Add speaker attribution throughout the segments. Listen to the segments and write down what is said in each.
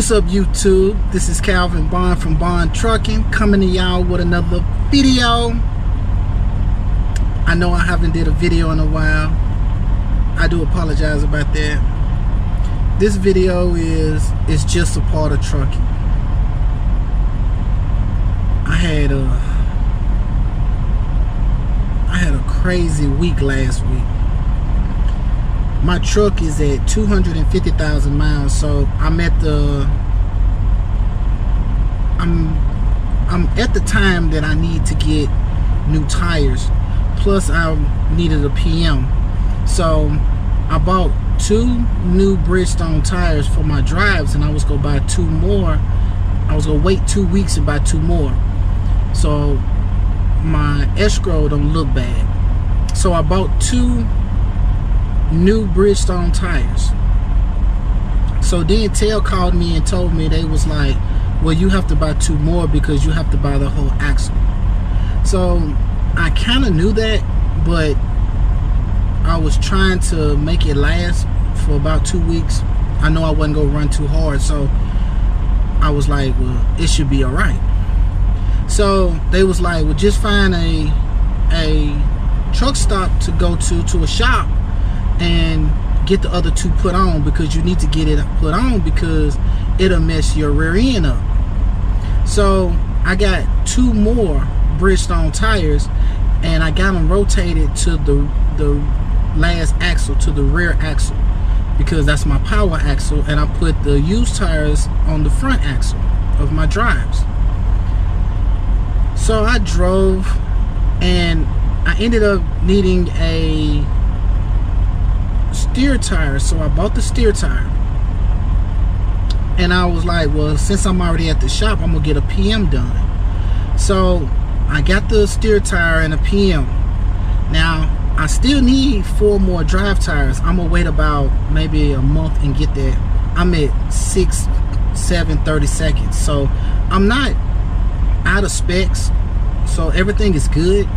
Speaker 1: What's up, YouTube? This is Calvin Bond from Bond Trucking, coming to y'all with another video. I know I haven't did a video in a while. I do apologize about that. This video is just a part of trucking. I had a crazy week last week. My truck is at 250,000 miles, so I'm at the time that I need to get new tires. Plus, I needed a PM, so I bought 2 new Bridgestone tires for my drives, and I was gonna buy 2 more. I was gonna wait 2 weeks and buy 2 more, so my escrow don't look bad. So I bought 2 new Bridgestone tires. So then Tel called me and told me, they was like, well, you have to buy 2 more because you have to buy the whole axle. So I kind of knew that, but I was trying to make it last for about 2 weeks. I know I wasn't gonna run too hard, so I was like, well, it should be all right. So they was like, well, just find a truck stop to go to a shop and get the other 2 put on, because you need to get it put on because it'll mess your rear end up. So I got 2 more Bridgestone tires, and I got them rotated to the last axle, to the rear axle, because that's my power axle, and I put the used tires on the front axle of my drives. So I drove, and I ended up needing a steer tire, so I bought the steer tire, and I was like, well, since I'm already at the shop, I'm gonna get a PM done. So I got the steer tire and a PM. Now I still need 4 more drive tires. I'm gonna wait about maybe a month and get that. I'm at 6, 7, 30 seconds, so I'm not out of specs, so everything is good,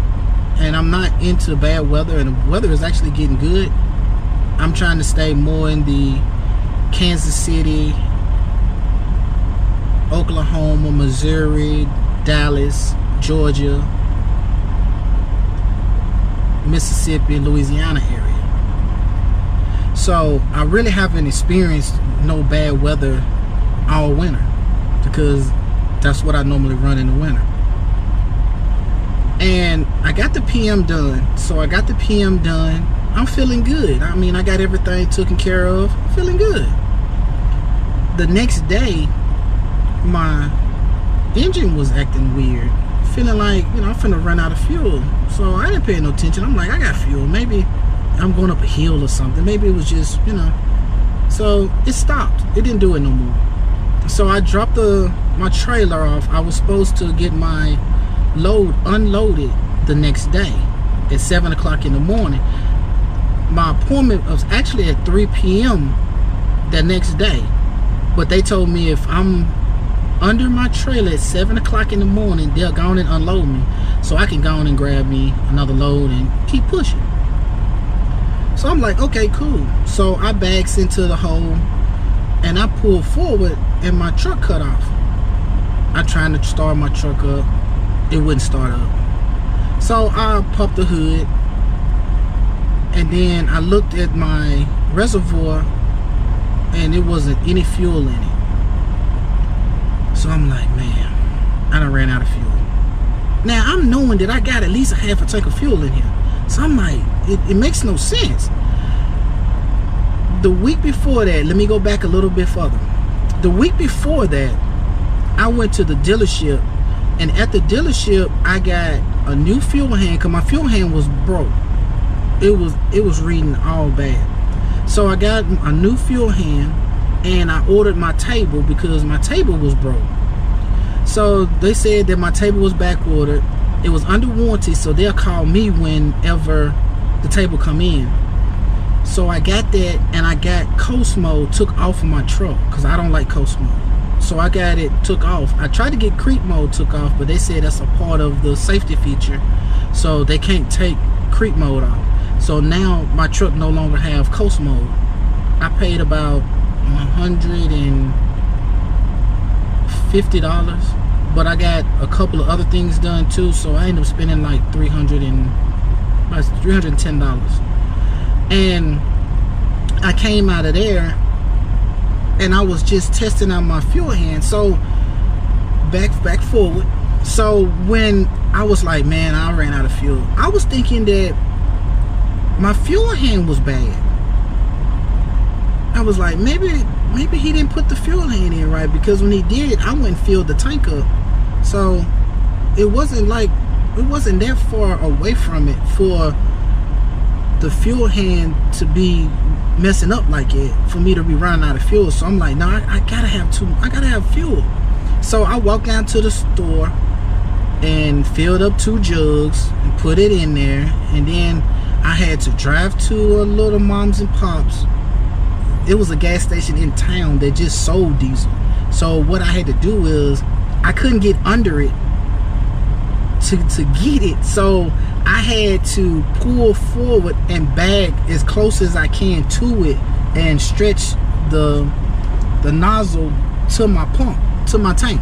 Speaker 1: and I'm not into bad weather, and the weather is actually getting good. I'm trying to stay more in the Kansas City, Oklahoma, Missouri, Dallas, Georgia, Mississippi, Louisiana area. So I really haven't experienced no bad weather all winter, because that's what I normally run in the winter. And I got the PM done. So I got the PM done. I'm feeling good. I mean, I got everything taken care of. I'm feeling good. The next day, my engine was acting weird. Feeling like, you know, I'm finna run out of fuel. So I didn't pay no attention. I'm like, I got fuel. Maybe I'm going up a hill or something. Maybe it was just, you know. So it stopped. It didn't do it no more. So I dropped my trailer off. I was supposed to get my load unloaded the next day at 7 o'clock in the morning. My appointment was actually at 3 p.m. the next day, but they told me if I'm under my trailer at 7 o'clock in the morning, they'll go on and unload me, so I can go on and grab me another load and keep pushing. So I'm like, okay, cool. So I backs into the hole, and I pulled forward, and my truck cut off. I tried to start my truck up. It wouldn't start up. So I popped the hood, and then I looked at my reservoir, and it wasn't any fuel in it. So I'm like, man, I done ran out of fuel. Now I'm knowing that I got at least a half a tank of fuel in here. So I'm like, it makes no sense. The week before that, let me go back a little bit further. The week before that, I went to the dealership, and at the dealership, I got a new fuel hand, because my fuel hand was broke. It was reading all bad. So I got a new fuel hand, and I ordered my table because my table was broke. So they said that my table was back ordered. It was under warranty, so they'll call me whenever the table come in. So I got that, and I got coast mode took off of my truck, because I don't like coast mode. So I got it took off. I tried to get creep mode took off, but they said that's a part of the safety feature, so they can't take creep mode off. So now my truck no longer have coast mode. I paid about $50, but I got a couple of other things done too, so I ended up spending like $310. And I came out of there and I was just testing out my fuel hand. So back forward. So when I was like, man, I ran out of fuel, I was thinking that my fuel hand was bad. I was like, maybe he didn't put the fuel hand in right, because when he did, I went and filled the tank up. So it wasn't that far away from it for the fuel hand to be messing up like it, for me to be running out of fuel. So I'm like, no, I gotta have fuel. So I walked down to the store and filled up 2 jugs and put it in there, and then I had to drive to a little moms and pops. It was a gas station in town that just sold diesel. So what I had to do is, I couldn't get under it to get it, so I had to pull forward and bag as close as I can to it and stretch the nozzle to my pump, to my tank.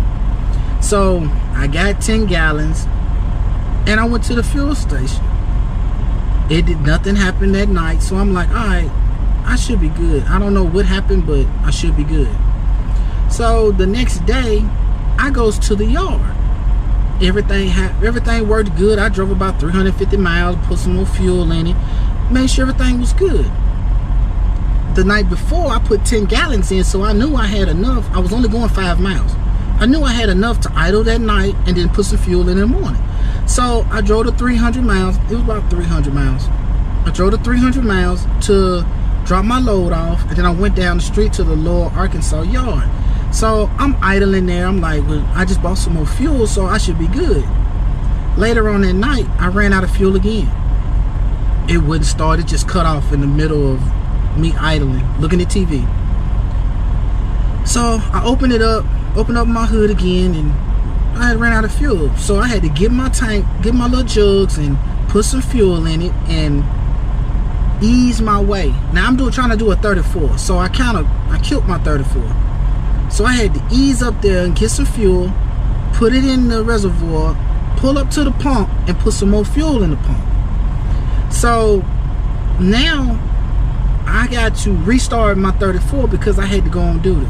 Speaker 1: So I got 10 gallons and I went to the fuel station. Nothing happened that night, so I'm like, all right, I should be good. I don't know what happened, but I should be good. So the next day, I goes to the yard. Everything worked good. I drove about 350 miles, put some more fuel in it, made sure everything was good. The night before, I put 10 gallons in, so I knew I had enough. I was only going 5 miles. I knew I had enough to idle that night and then put some fuel in the morning. So I drove the 300 miles. It was about 300 miles. I drove the 300 miles to drop my load off, and then I went down the street to the Lower Arkansas yard. So I'm idling there. I'm like, well, I just bought some more fuel, so I should be good. Later on that night, I ran out of fuel again. It wouldn't start. It just cut off in the middle of me idling, looking at TV. So I opened up my hood again, and I had ran out of fuel. So I had to get my tank, get my little jugs, and put some fuel in it and ease my way. Now I'm trying to do a 34, so I killed my 34. So I had to ease up there and get some fuel, put it in the reservoir, pull up to the pump, and put some more fuel in the pump. So now I got to restart my 34 because I had to go on duty.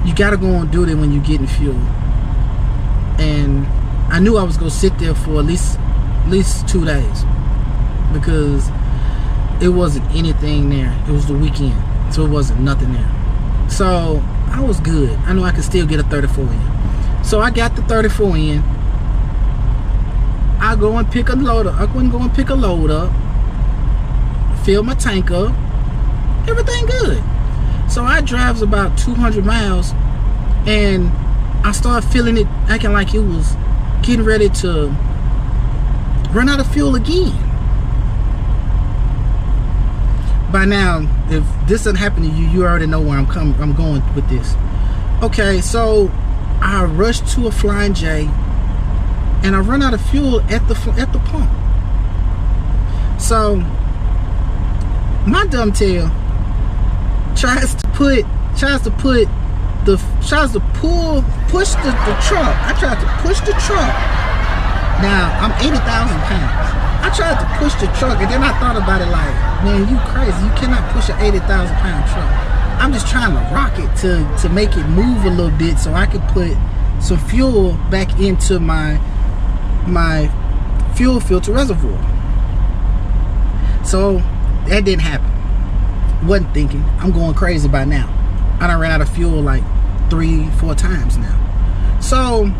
Speaker 1: You gotta go on duty when you're getting fuel. And I knew I was gonna sit there for at least 2 days, because it wasn't anything there. It was the weekend, so it wasn't nothing there. So I was good. I knew I could still get a 34 in. So I got the 34 in. I go and pick a load up. I couldn't go and pick a load up, fill my tank up, everything good. So I drives about 200 miles, and I started feeling it, acting like it was getting ready to run out of fuel again. By now, if this doesn't happen to you, you already know where I'm going with this. Okay, so I rushed to a Flying J, and I run out of fuel at the pump. So my dumb tail tries to push the truck. I tried to push the truck. Now I'm 80,000 pounds. I tried to push the truck, and then I thought about it like, man, you crazy. You cannot push an 80,000 pound truck. I'm just trying to rock it to make it move a little bit so I could put some fuel back into my fuel filter reservoir. So that didn't happen. Wasn't thinking. I'm going crazy by now. I done ran out of fuel like 3-4 times now. So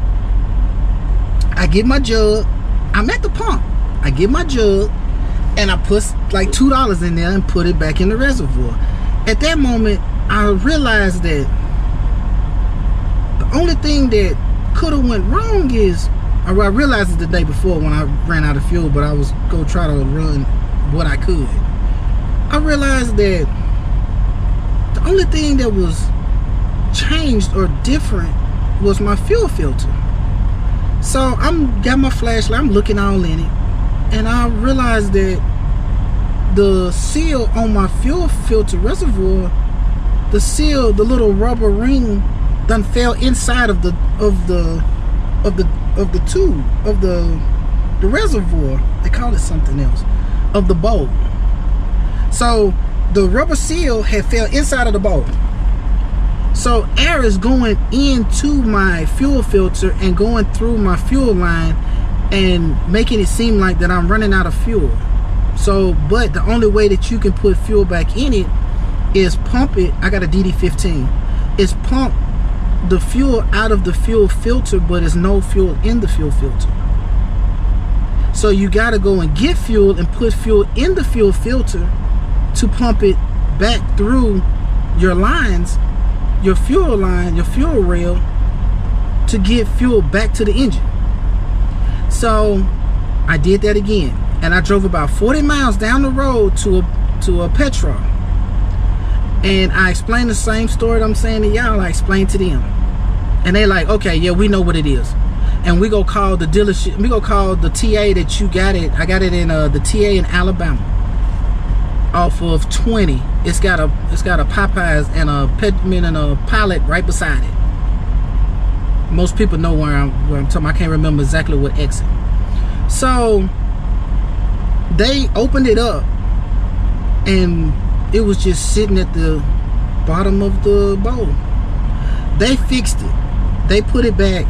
Speaker 1: I get my jug. I'm at the pump. I get my jug, and I put like $2 in there and put it back in the reservoir. At that moment, I realized that the only thing that could have went wrong is, or I realized it the day before when I ran out of fuel, but I was go try to run what I could. I realized that the only thing that was changed or different was my fuel filter. So got my flashlight, I'm looking all in it, and I realized that the seal on my fuel filter reservoir the seal, the little rubber ring, done fell inside of the tube of the reservoir. They call it something else, of the bowl. So the rubber seal had fell inside of the bowl. So air is going into my fuel filter and going through my fuel line and making it seem like that I'm running out of fuel. So, but the only way that you can put fuel back in it is pump it. I got a DD15. Is pump the fuel out of the fuel filter, but there's no fuel in the fuel filter. So you got to go and get fuel and put fuel in the fuel filter to pump it back through your lines, your fuel line, your fuel rail, to get fuel back to the engine. So I did that again, and I drove about 40 miles down the road to a petrol, and I explained the same story that I'm saying to y'all. I explained to them, and they like, okay, yeah, we know what it is. And we go call the dealership. We go call the TA that you got it. I got it in the TA in Alabama, off of 20. It's got a Popeyes and a Petman and a Pilot right beside it. Most people know where I'm talking. I can't remember exactly what exit. So they opened it up, and it was just sitting at the bottom of the bowl. They fixed it. They put it back,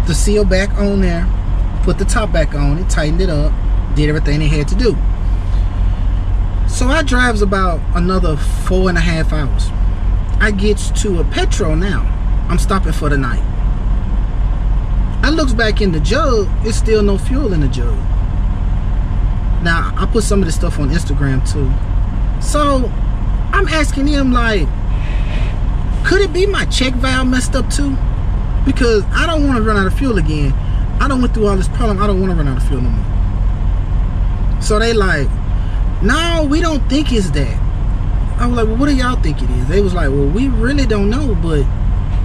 Speaker 1: the seal back on there, put the top back on it, tightened it up, did everything they had to do. So I drives about another 4.5 hours. I gets to a petrol now. I'm stopping for the night. I looks back in the jug, it's still no fuel in the jug. Now, I put some of this stuff on Instagram too. So I'm asking him, like, could it be my check valve messed up too? Because I don't want to run out of fuel again. I done went through all this problem. I don't want to run out of fuel no more. So they like, no, we don't think it's that. I was like, well, what do y'all think it is? They was like, well, we really don't know, but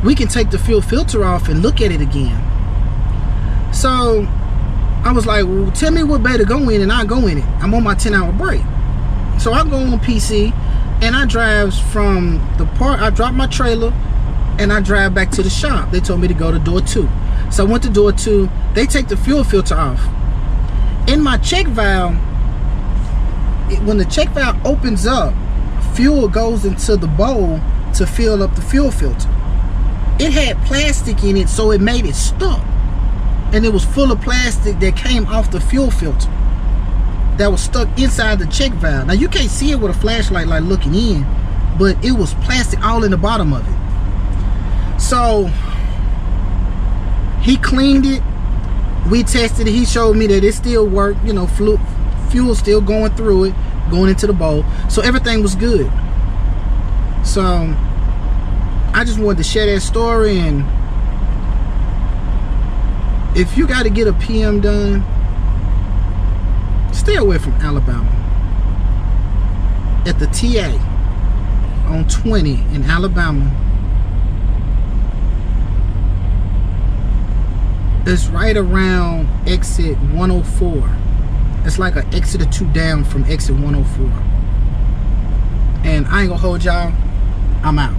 Speaker 1: we can take the fuel filter off and look at it again. So I was like, well, tell me what bay to go in, and I'll go in it. I'm on my 10-hour break. So I go on PC, and I drives from the park. I drop my trailer, and I drive back to the shop. They told me to go to door 2. So I went to door 2. They take the fuel filter off. In my check valve, when the check valve opens up, fuel goes into the bowl to fill up the fuel filter. It had plastic in it, so it made it stuck. And it was full of plastic that came off the fuel filter that was stuck inside the check valve. Now you can't see it with a flashlight like looking in, but it was plastic all in the bottom of it. So he cleaned it, we tested it, he showed me that it still worked, you know, fuel still going through it, going into the bowl, so everything was good. So I just wanted to share that story. And if you got to get a PM done, stay away from Alabama. At the TA on 20 in Alabama, it's right around exit 104. It's like an exit or 2 down from exit 104. And I ain't gonna hold y'all. I'm out.